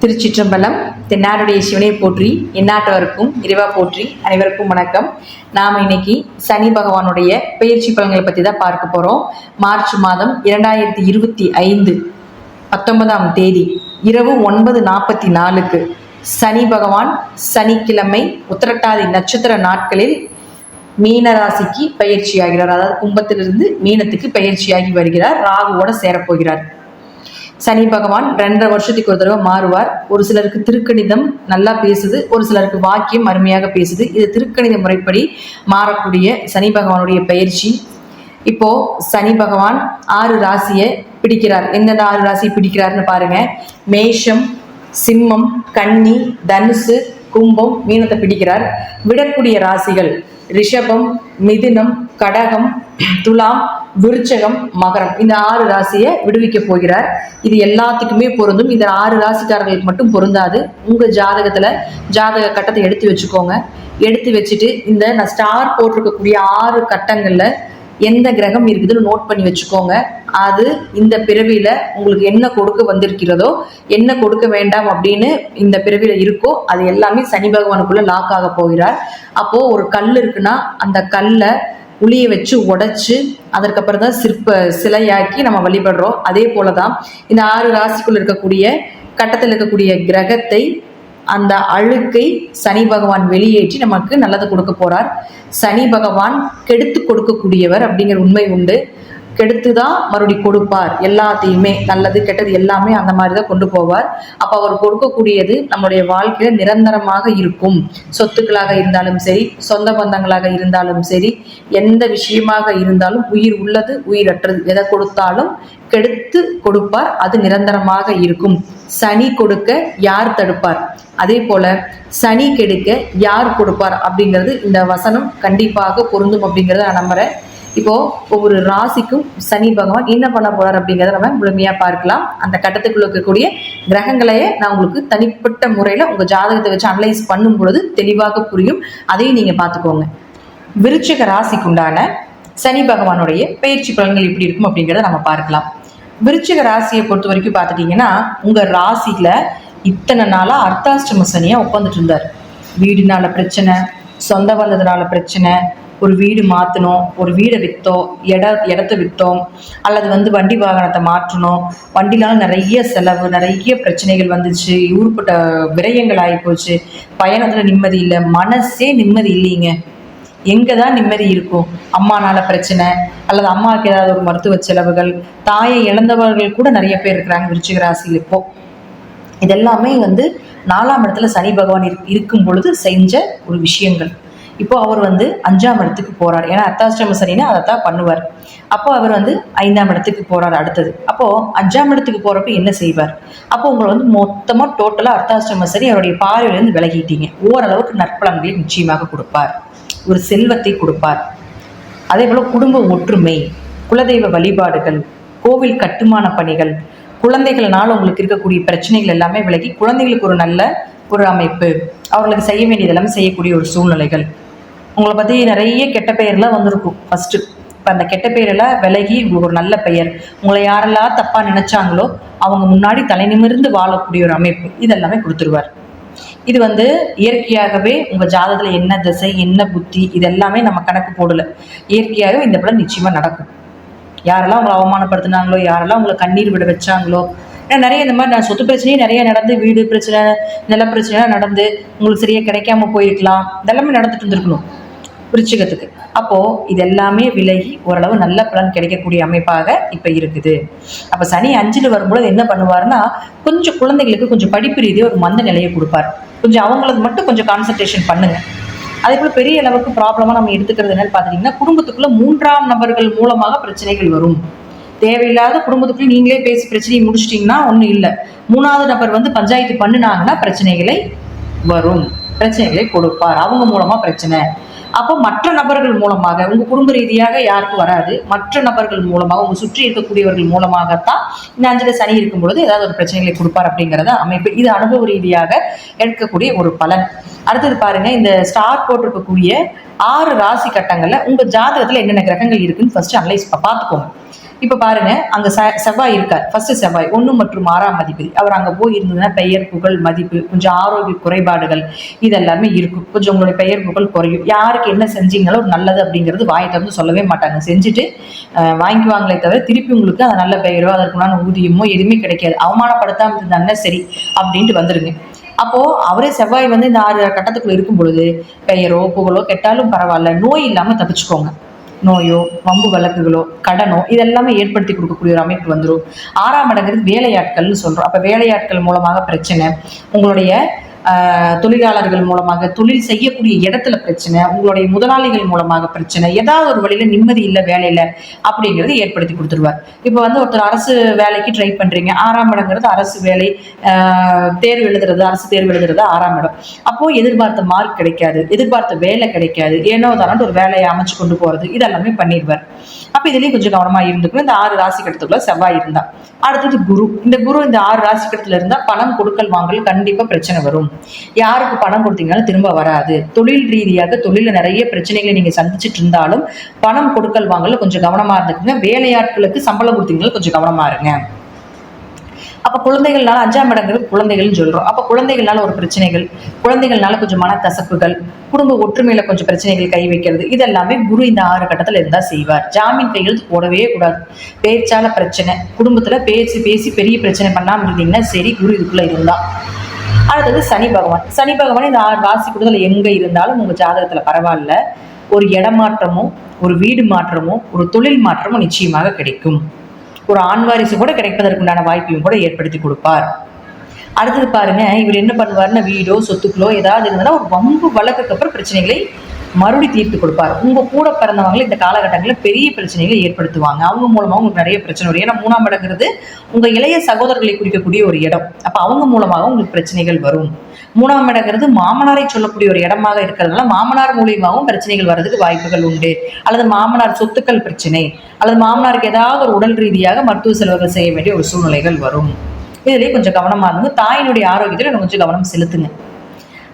திருச்சிற்றம்பலம். தென்னாடுடைய சிவனை போற்றி, எந்நாட்டவருக்கும் இறைவா போற்றி. அனைவருக்கும் வணக்கம். நாம் இன்னைக்கு சனி பகவானுடைய பெயர்ச்சி பலன்களை பற்றி தான் பார்க்க போகிறோம். மார்ச் மாதம் 2025 19ஆம் தேதி இரவு 9:44 சனி பகவான் சனிக்கிழமை உத்திரட்டாதி நட்சத்திர நாட்களில் மீனராசிக்கு பயிற்சியாகிறார். அதாவது கும்பத்திலிருந்து மீனத்துக்கு பயிற்சியாகி வருகிறார். ராகுவோட சேரப்போகிறார். சனி பகவான் 2.5 வருஷத்துக்கு ஒரு தடவை மாறுவார். ஒரு சிலருக்கு திருக்கணிதம் நல்லா பேசுது, ஒரு சிலருக்கு வாக்கியம் அருமையாக பேசுது. இது திருக்கணித முறைப்படி மாறக்கூடிய சனி பகவானுடைய பயிற்சி. இப்போ சனி பகவான் 6 ராசியை பிடிக்கிறார். எந்தெந்த 6 ராசியை பிடிக்கிறாருன்னு பாருங்க. மேஷம், சிம்மம், கன்னி, தனுசு, கும்பம், மீனத்தை பிடிக்கிறார். விடக்கூடிய ராசிகள் ரிஷபம், மிதுனம், கடகம், துலாம், விருச்சகம், மகரம். இந்த 6 ராசியை விடுவிக்க போகிறார். இது எல்லாத்துக்குமே பொருந்தும். இந்த 6 ராசிக்காரர்களுக்கு மட்டும் பொருந்தாது. உங்க ஜாதகத்துல ஜாதக கட்டத்தை எடுத்து வச்சுக்கோங்க. எடுத்து வச்சுட்டு இந்த நான் ஸ்டார் போட்டிருக்கக்கூடிய 6 கட்டங்கள்ல எந்த கிரகம் இருக்குதுன்னு நோட் பண்ணி வச்சுக்கோங்க. அது இந்த பிறவியில உங்களுக்கு என்ன கொடுக்க வந்திருக்கிறதோ, என்ன கொடுக்க வேண்டாம் அப்படின்னு இந்த பிறவியில இருக்கோ, அது எல்லாமே சனி பகவானுக்குள்ள லாக் ஆக போகிறார். அப்போ ஒரு கல் இருக்குன்னா அந்த கல்லை உளியை வச்சு உடைச்சு அதற்கப்புறம் தான் சிலையாக்கி நம்ம வழிபடுறோம். அதே போலதான் இந்த 6 ராசிக்குள்ள இருக்கக்கூடிய கட்டத்தில் இருக்கக்கூடிய கிரகத்தை, அந்த அழுக்கை சனி பகவான் வெளியேற்றி நமக்கு நல்லது கொடுக்க போறார். சனி பகவான் கெடுத்து கொடுக்கக்கூடியவர் அப்படிங்கிற உண்மை உண்டு. கெடுத்துதான் மறுபடி கொடுப்பார். எல்லாத்தையுமே நல்லது கெட்டது எல்லாமே அந்த மாதிரி தான் கொண்டு போவார். அப்ப அவர் கொடுக்கக்கூடியது நம்மளுடைய வாழ்க்கையில நிரந்தரமாக இருக்கும். சொத்துக்களாக இருந்தாலும் சரி, சொந்த பந்தங்களாக இருந்தாலும் சரி, எந்த விஷயமாக இருந்தாலும், உயிர் உள்ளது உயிரற்றது எதை கொடுத்தாலும் கெடுத்து கொடுப்பார். அது நிரந்தரமாக இருக்கும். சனி கொடுக்க யார் தடுப்பார்? அதே போல சனி கெடுக்க யார் கொடுப்பார் அப்படிங்கிறது இந்த வசனம் கண்டிப்பாக பொருந்தும் அப்படிங்கிறத நான் நம்புறேன். இப்போ ஒவ்வொரு ராசிக்கும் சனி பகவான் என்ன பண்ண போறார் அப்படிங்கிறத நம்ம முழுமையா பார்க்கலாம். அந்த கட்டத்துக்குள்ள இருக்கக்கூடிய கிரகங்களையே நான் உங்களுக்கு தனிப்பட்ட முறையில உங்க ஜாதகத்தை வச்சு அனலைஸ் பண்ணும் பொழுது தெளிவாக புரியும். அதையும் நீங்க பார்த்துக்கோங்க. விருச்சிக ராசிக்குண்டான சனி பகவானுடைய பயிற்சி பலன்கள் எப்படி இருக்கும் அப்படிங்கிறத நம்ம பார்க்கலாம். விருச்சிக ராசியை பொறுத்த வரைக்கும் பார்த்துட்டீங்கன்னா, உங்க ராசியில இத்தனை நாளா அர்த்தாஷ்டம சனியா உட்காந்துட்டு இருந்தார். வீடுனால பிரச்சனை, சொந்த பந்தத்தினால பிரச்சனை, ஒரு வீடு மாற்றணும், ஒரு வீடை விற்றோம், இடத்த விற்றோம், அல்லது வண்டி வாகனத்தை மாற்றணும், வண்டினால நிறைய செலவு, நிறைய பிரச்சனைகள் வந்துச்சு, ஊருப்பட்ட விரயங்கள் ஆகிப்போச்சு, பயணத்தில் நிம்மதி இல்லை, மனசே நிம்மதி இல்லைங்க. எங்கே தான் நிம்மதி இருக்கும்? அம்மானால பிரச்சனை, அல்லது அம்மாவுக்கு ஏதாவது ஒரு மருத்துவ செலவுகள், தாயை இழந்தவர்கள் கூட நிறைய பேர் இருக்கிறாங்க விருச்சிக ராசியில். இப்போ இதெல்லாமே 4ஆம் இடத்துல சனி பகவான் இருக்கும் பொழுது செஞ்ச ஒரு விஷயங்கள். இப்போ அவர் 5ஆம் இடத்துக்கு போறார். ஏன்னா அர்த்தாஷ்டம சனினா அதைத்தான் பண்ணுவார். அப்போ அவர் 5ஆம் இடத்துக்கு போறார் அடுத்தது. அப்போ 5ஆம் இடத்துக்கு போறப்ப என்ன செய்வார்? அப்போ உங்களை மொத்தமா டோட்டலா அர்த்தாஷ்டம சனி அவருடைய பார்வையிலிருந்து விலகிட்டீங்க. ஓரளவுக்கு நற்பலன்களை நிச்சயமாக கொடுப்பார். ஒரு செல்வத்தை கொடுப்பார். அதே போல குடும்ப ஒற்றுமை, குலதெய்வ வழிபாடுகள், கோவில் கட்டுமான பணிகள், குழந்தைகள்னால உங்களுக்கு இருக்கக்கூடிய பிரச்சனைகள் எல்லாமே விலகி குழந்தைகளுக்கு ஒரு நல்ல ஒரு அமைப்பு, அவர்களுக்கு செய்ய வேண்டியதெல்லாம் செய்யக்கூடிய ஒரு சூழ்நிலைகள். உங்களை பற்றி நிறைய கெட்ட பெயர்லாம் வந்திருக்கும் ஃபர்ஸ்ட். இப்போ அந்த கெட்ட பெயரெல்லாம் விலகி உங்களுக்கு ஒரு நல்ல பெயர், உங்களை யாரெல்லாம் தப்பாக நினைச்சாங்களோ அவங்க முன்னாடி தலை நிமிர்ந்து வாழக்கூடிய ஒரு அமைப்பு, இதெல்லாமே கொடுத்துருவார். இது இயற்கையாகவே உங்கள் ஜாதகத்தில் என்ன திசை, என்ன புத்தி, இதெல்லாமே நம்ம கணக்கு போடலை. இயற்கையாகவே இந்த படம் நிச்சயமாக நடக்கும். யாரெல்லாம் உங்களை அவமானப்படுத்தினாங்களோ, யாரெல்லாம் உங்களை கண்ணீர் விட வச்சாங்களோ, ஏன்னா நிறைய இந்த மாதிரி நான் சொத்து பிரச்சனையும் நிறைய நடந்து, வீடு பிரச்சனை, நில பிரச்சனைலாம் நடந்து உங்களுக்கு சரியாக கிடைக்காம போயிருக்கலாம். இதெல்லாமே நடந்துட்டு இருந்திருக்கணும் விருச்சிகத்துக்கு. அப்போது இதெல்லாமே விலகி ஓரளவு நல்ல பலன் கிடைக்கக்கூடிய அமைப்பாக இப்போ இருக்குது. அப்போ சனி 5ல் வரும்போது என்ன பண்ணுவார்னா, கொஞ்சம் குழந்தைகளுக்கு கொஞ்சம் படிப்பு ரீதியாக ஒரு மந்த நிலையை கொடுப்பார். கொஞ்சம் அவங்களுக்கு மட்டும் கொஞ்சம் கான்சன்ட்ரேஷன் பண்ணுங்க. அதே போல் பெரிய அளவுக்கு ப்ராப்ளமாக நம்ம எடுத்துக்கிறது என்னன்னு பார்த்துட்டிங்கன்னா, குடும்பத்துக்குள்ள 3ஆம் நபர்கள் மூலமாக பிரச்சனைகள் வரும். தேவையில்லாத குடும்பத்துக்குள்ள நீங்களே பேசி பிரச்சனையை முடிச்சிட்டிங்கன்னா ஒன்றும் இல்லை. 3ஆவது நபர் பஞ்சாயத்து பண்ணினாங்கன்னா பிரச்சனைகளை வரும், பிரச்சனைகளை கொடுப்பார். அவங்க மூலமா பிரச்சனை. அப்போ மற்ற நபர்கள் மூலமாக, உங்க குடும்ப ரீதியாக யாருக்கும் வராது, மற்ற நபர்கள் மூலமாக, உங்க சுற்றி இருக்கக்கூடியவர்கள் மூலமாகத்தான் இந்த 5ல் சனி இருக்கும் பொழுது ஏதாவது ஒரு பிரச்சனைகளை கொடுப்பார் அப்படிங்கிறத அமைப்பு. இது அனுபவ ரீதியாக எடுக்கக்கூடிய ஒரு பலன். அடுத்தது பாருங்க, இந்த ஸ்டார் போட்டிருக்கக்கூடிய 6 ராசி கட்டங்கள்ல உங்க ஜாதகத்துல என்னென்ன கிரகங்கள் இருக்குன்னு ஃபர்ஸ்ட் அனலைஸ் பார்த்துக்கோங்க. இப்ப பாருங்க, அங்க செவ்வாய் இருக்கார். ஃபர்ஸ்ட் செவ்வாய் 1 மற்றும் 6ஆம் அதிபதி. அவர் அங்க போய் இருந்ததுன்னா பெயர் புகழ் மதிப்பு, கொஞ்சம் ஆரோக்கிய குறைபாடுகள் இதெல்லாமே இருக்கும். கொஞ்சம் உங்களுடைய பெயர் புகழ் குறையும். யாருக்கு என்ன செஞ்சீங்களோ நல்லது அப்படிங்கிறது வாயை திறந்து சொல்லவே மாட்டாங்க. செஞ்சுட்டு வாங்கிக்குவாங்களே தவிர திருப்பி உங்களுக்கு அந்த நல்ல பெயரோ அதற்குண்டான ஊதியமோ எதுவுமே கிடைக்காது. அவமானப்படுத்தாம இருந்தாங்கன்னா சரி அப்படின்ட்டு வந்துருங்க. அப்போ அவரே செவ்வாய் இந்த 6 கட்டத்துக்குள்ள இருக்கும் பொழுது பெயரோ புகழோ கெட்டாலும் பரவாயில்ல, நோய் இல்லாம தப்பிச்சுக்கோங்க. நோயோ வம்பு வழக்குகளோ கடனோ இதெல்லாமே ஏற்படுத்தி கொடுக்கக்கூடிய ஒரு அமைப்பு வந்துடும். 6ஆம் இடங்கிறது வேலையாட்கள்னு சொல்றோம். அப்ப வேலையாட்கள் மூலமாக பிரச்சனை, உங்களுடைய தொழிலாளர்கள் மூலமாக, தொழில் செய்யக்கூடிய இடத்துல பிரச்சனை, உங்களுடைய முதலாளிகள் மூலமாக பிரச்சனை, ஏதாவது ஒரு வழியில நிம்மதி இல்லை வேலையில அப்படிங்கிறது ஏற்படுத்தி கொடுத்துருவார். இப்போ ஒருத்தர் அரசு வேலைக்கு ட்ரை பண்றீங்க, 6ஆம் இடங்கிறது அரசு வேலை, தேர்வு எழுதுறது, அரசு தேர்வு எழுதுறது 6ஆம் இடம். அப்போ எதிர்பார்த்த மார்க் கிடைக்காது, எதிர்பார்த்த வேலை கிடைக்காது, ஏனோ தானே ஒரு வேலையை அமைச்சு கொண்டு போறது இதெல்லாமே பண்ணிடுவார். அப்ப இதுலயும் கொஞ்சம் கவனமா இருந்துக்கணும். இந்த 6 ராசி கட்டத்துக்குள்ள செவ்வாய் இருந்தா. அடுத்தது குரு. இந்த 6 ராசி கட்டத்துல இருந்தா பணம் கொடுக்கல் வாங்கல் கண்டிப்பா பிரச்சனை வரும். யாருக்கு பணம் கொடுத்தீங்கன்னாலும் திரும்ப வராது. தொழில் ரீதியாக தொழில நிறைய பிரச்சனைகளை நீங்க சந்திச்சுட்டு இருந்தாலும் பணம் கொடுக்கல் வாங்கல கொஞ்சம் கவனமா இருந்துக்குங்க. வேலையாட்களுக்கு சம்பளம் கொடுத்தீங்கன்னா கொஞ்சம் கவனமா இருங்க. அப்ப குழந்தைகள்னால 5ஆம் இடங்கிறது குழந்தைகள்னு சொல்றோம். அப்ப குழந்தைகள்னால ஒரு பிரச்சனைகள், குழந்தைகள்னால கொஞ்சம் மனக்கசப்புகள், குடும்ப ஒற்றுமையில கொஞ்சம் பிரச்சனைகள் கை வைக்கிறது இதெல்லாமே குரு இந்த 6 கட்டத்துல இருந்தா செய்வார். ஜாமீன் கையெழுத்து போடவே கூடாது. பேச்சால பிரச்சனை, குடும்பத்துல பேசி பேசி பெரிய பிரச்சனை பண்ணாம இருந்தீங்கன்னா சரி, குரு இதுக்குள்ள இருந்தா. அடுத்தது சனி பகவான். சனி பகவான் இந்த 6 ராசி கூடத்துல எங்க இருந்தாலும் உங்க ஜாதகத்துல பரவாயில்ல, ஒரு இடமாற்றமோ, ஒரு வீடு மாற்றமோ, ஒரு தொழில் மாற்றமோ நிச்சயமாக கிடைக்கும். ஒரு ஆண் வாரிசு கூட கிடைப்பதற்குண்டான வாய்ப்பையும் கூட ஏற்படுத்தி கொடுப்பார். அடுத்தது பாருங்க, இவர் என்ன பண்ணுவாருன்னா வீடோ சொத்துக்களோ ஏதாவது இருந்ததுன்னா ஒரு வம்பு வழக்குக்கு அப்புறம் பிரச்சனைகளை மறுபடி தீர்த்து கொடுப்பார். உங்க கூட பிறந்தவங்களை இந்த காலகட்டங்களில் பெரிய பிரச்சனைகளை ஏற்படுத்துவாங்க. அவங்க மூலமா உங்களுக்கு நிறைய பிரச்சனை வரும். ஏன்னா 3ஆம் இடங்கிறது உங்க இளைய சகோதரர்களை குறிக்கக்கூடிய ஒரு இடம். அப்ப அவங்க மூலமாக உங்களுக்கு பிரச்சனைகள் வரும். 3ஆம் இடங்கிறது மாமனாரை சொல்லக்கூடிய ஒரு இடமாக இருக்கிறதுனால மாமனார் மூலியமாகவும் பிரச்சனைகள் வர்றதுக்கு வாய்ப்புகள் உண்டு. அல்லது மாமனார் சொத்துக்கள் பிரச்சனை, அல்லது மாமனாருக்கு ஏதாவது ஒரு உடல் ரீதியாக மருத்துவ செலவுகள் செய்ய வேண்டிய ஒரு சூழ்நிலைகள் வரும். இதுலயே கொஞ்சம் கவனமா இருங்க. தாயினுடைய ஆரோக்கியத்தில் கொஞ்சம் கவனம் செலுத்துங்க.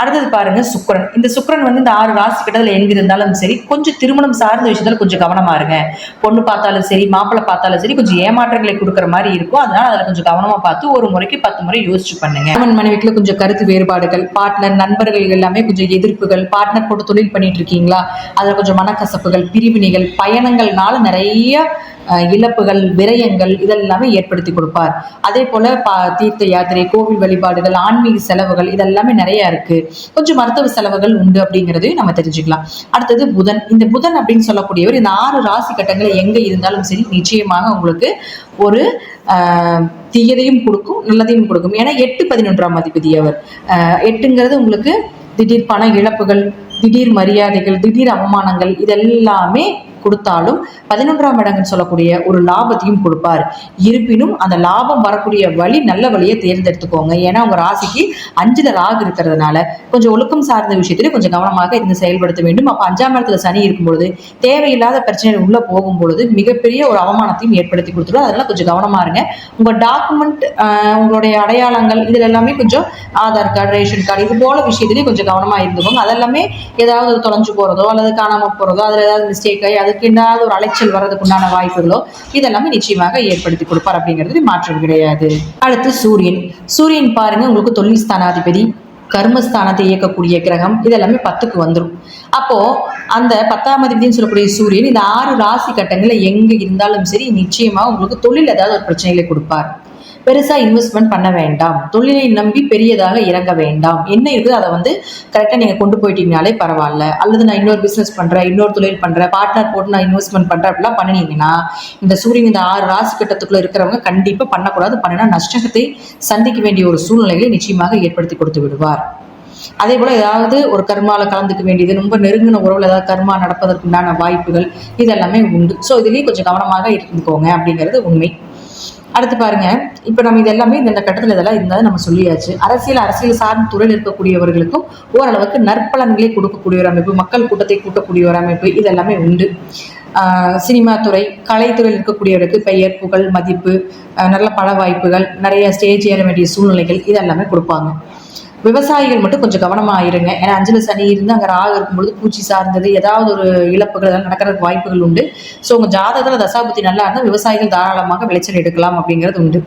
அடுத்தது பாருங்க சுக்கிரன். இந்த சுக்கிரன் இந்த 6 ராசி கட்டத்துல எங்க இருந்தாலும் சரி, கொஞ்சம் திருமணம் சார்ந்த விஷயத்துல கொஞ்சம் கவனமா இருங்க. பொண்ணு பார்த்தாலும் சரி, மாப்பிள்ளை பார்த்தாலும் சரி, கொஞ்சம் ஏமாற்றங்களை கொடுக்குற மாதிரி இருக்கும். அதனால அதுல கொஞ்சம் கவனமா பார்த்து ஒரு முறைக்கு 10 முறை யோசிச்சு பண்ணுங்க. கணவன் மனைவிக்குள்ள கொஞ்சம் கருத்து வேறுபாடுகள், பார்ட்னர் நண்பர்கள் எல்லாமே கொஞ்சம் எதிர்ப்புகள், பார்ட்னர் போட்டு தொழில் பண்ணிட்டு இருக்கீங்களா அதுல கொஞ்சம் மனக்கசப்புகள், பிரிவினைகள், பயணங்கள்னால நிறைய இழப்புகள், விரயங்கள் இதெல்லாமே ஏற்படுத்தி கொடுப்பார். அதே போல தீர்த்த யாத்திரை, கோவில் வழிபாடுகள், ஆன்மீக செலவுகள் இதெல்லாமே நிறைய இருக்கு. கொஞ்சம் மருத்துவ செலவுகள் உண்டு அப்படிங்கிறதையும் நம்ம தெரிஞ்சுக்கலாம். அடுத்தது புதன். இந்த புதன் அப்படின்னு சொல்லக்கூடியவர் இந்த 6 ராசி கட்டங்களை எங்க இருந்தாலும் சரி நிச்சயமாக உங்களுக்கு ஒரு தீயதையும் கொடுக்கும், நல்லதையும் கொடுக்கும். ஏன்னா 8, 11ஆம் அதிபதி அவர். 8ங்கிறது உங்களுக்கு திடீர் பண இழப்புகள், திடீர் மரியாதைகள், திடீர் அவமானங்கள் இதெல்லாமே கொடுத்தாலும் 11ஆம் இடங்கன்னு சொல்லக்கூடிய ஒரு லாபத்தையும் கொடுப்பார். இருப்பினும் அந்த லாபம் வரக்கூடிய வழி நல்ல வழியை தேர்ந்தெடுத்துக்கோங்க. ஏன்னா உங்க ராசிக்கு 5ல ராகு இருக்கிறதுனால கொஞ்சம் ஒழுக்கம் சார்ந்த விஷயத்திலே கொஞ்சம் கவனமாக இருந்து செயல்படுத்த வேண்டும். அப்ப 5ஆம் இடத்துல சனி இருக்கும் பொழுது தேவையில்லாத பிரச்சனைகள் உள்ள போகும் பொழுது மிகப்பெரிய ஒரு அவமானத்தையும் ஏற்படுத்தி கொடுத்துரும். அதனால கொஞ்சம் கவனமா இருங்க. உங்க டாக்குமெண்ட், உங்களுடைய அடையாளங்கள் இதுல எல்லாமே கொஞ்சம் ஆதார் கார்டு, ரேஷன் கார்டு இது போல விஷயத்திலேயே கொஞ்சம் கவனமா இருந்துக்கோங்க. அதெல்லாமே ஏதாவது தொலைஞ்சு போறதோ அல்லது காணாம போறதோ அதுல ஏதாவது மிஸ்டேக் ஆகி அதுக்கு ஏதாவது ஒரு அலைச்சல் வர்றதுக்கு உண்டான வாய்ப்புகளோ இதெல்லாமே நிச்சயமாக ஏற்படுத்தி கொடுப்பார். அப்படிங்கிறது மாற்றம் கிடையாது. அடுத்து சூரியன். சூரியன் பாருங்க உங்களுக்கு தொழில் ஸ்தானாதிபதி, கர்மஸ்தானத்தை இயக்கக்கூடிய கிரகம் இதெல்லாமே 10க்கு வந்துடும். அப்போ அந்த 10ஆம் அதிபதினு சொல்லக்கூடிய சூரியன் இந்த 6 ராசி கட்டங்கள்ல எங்க இருந்தாலும் சரி நிச்சயமா உங்களுக்கு தொழில் ஏதாவது ஒரு பிரச்சனைகளை கொடுப்பார். பெருசா இன்வெஸ்ட்மெண்ட் பண்ண வேண்டாம். தொழிலை நம்பி பெரியதாக இறங்க வேண்டாம். என்ன இருக்குது அதை கரெக்டா நீங்க கொண்டு போயிட்டீங்கனாலே பரவாயில்ல. அல்லது நான் இன்னொரு பிசினஸ் பண்றேன், இன்னொரு தொழில் பண்றேன், பார்ட்னர் போட்டு நான் இன்வெஸ்ட்மெண்ட் பண்றேன் அப்படிலாம் பண்ணினீங்கன்னா இந்த சூரியன் இந்த 6 ராசி கட்டத்துக்குள்ள இருக்கிறவங்க கண்டிப்பா பண்ணக்கூடாது. பண்ணினா நஷ்டத்தை சந்திக்க வேண்டிய ஒரு சூழ்நிலைகளை நிச்சயமாக ஏற்படுத்தி கொடுத்து விடுவார். அதே போல ஏதாவது ஒரு கர்மால கலந்துக்க வேண்டியது, ரொம்ப நெருங்கின உறவுல ஏதாவது கர்மா நடப்பதற்குண்டான வாய்ப்புகள் இதெல்லாமே உண்டு. ஸோ இதுலயும் கொஞ்சம் கவனமாக இருந்துக்கோங்க அப்படிங்கிறது உண்மை. அடுத்து பாருங்க, இப்ப நம்ம இது எல்லாமே இந்த கட்டத்துல இதெல்லாம் இருந்தாலும் நம்ம சொல்லியாச்சு. அரசியல் சார்ந்த துறையில் இருக்கக்கூடியவர்களுக்கும் ஓரளவுக்கு நற்பலன்களை கொடுக்கக்கூடிய ஒரு அமைப்பு, மக்கள் கூட்டத்தை கூட்டக்கூடிய ஒரு அமைப்பு இதெல்லாமே உண்டு. சினிமா துறை, கலைத்துறையில் இருக்கக்கூடியவருக்கு பெயர் புகழ் மதிப்பு, நல்ல பட வாய்ப்புகள், நிறைய ஸ்டேஜ் ஏற வேண்டிய சூழ்நிலைகள் இதெல்லாமே கொடுப்பாங்க. விவசாயிகள் மட்டும் கொஞ்சம் கவனமாக இருங்க. ஏன்னா அஞ்சல சனி இருந்து அங்கே ராகு இருக்கும்பொழுது பூச்சி சார்ந்தது ஏதாவது ஒரு இழப்புகள் அதெல்லாம் நடக்கிறதுக்கு வாய்ப்புகள் உண்டு. ஸோ உங்கள் ஜாதகத்தில் தசாபுத்தி நல்லா இருந்தால் விவசாயிகள் தாராளமாக விளைச்சல் எடுக்கலாம் அப்படிங்கிறது உண்டு.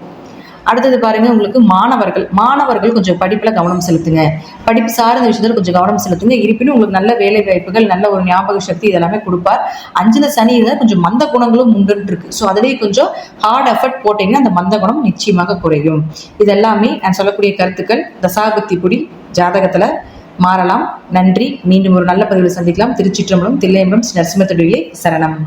அடுத்தது பாருங்க, உங்களுக்கு மாணவர்கள் கொஞ்சம் படிப்புல கவனம் செலுத்துங்க. படிப்பு சார்ந்த விஷயத்துல கொஞ்சம் கவனம் செலுத்துங்க. இருப்பினும் உங்களுக்கு நல்ல வேலை வாய்ப்புகள், நல்ல ஒரு ஞாபக சக்தி இதெல்லாமே கொடுப்பார். அஞ்சுல சனி இருந்தால் கொஞ்சம் மந்த குணங்களும் உண்டுன்னு இருக்கு. ஸோ அதுலேயே கொஞ்சம் ஹார்ட் எஃபர்ட் போட்டீங்கன்னா அந்த மந்த குணம் நிச்சயமாக குறையும். இதெல்லாமே நான் சொல்லக்கூடிய கருத்துக்கள் தசாபுத்தி படி ஜாதகத்துல மாறலாம். நன்றி. மீண்டும் ஒரு நல்ல பதிவில் சந்திக்கலாம். திருச்சிற்றம்பலம், தில்லையம்பலம், ஸ்ரீ நரசிம்ம தொடிலே சரணம்.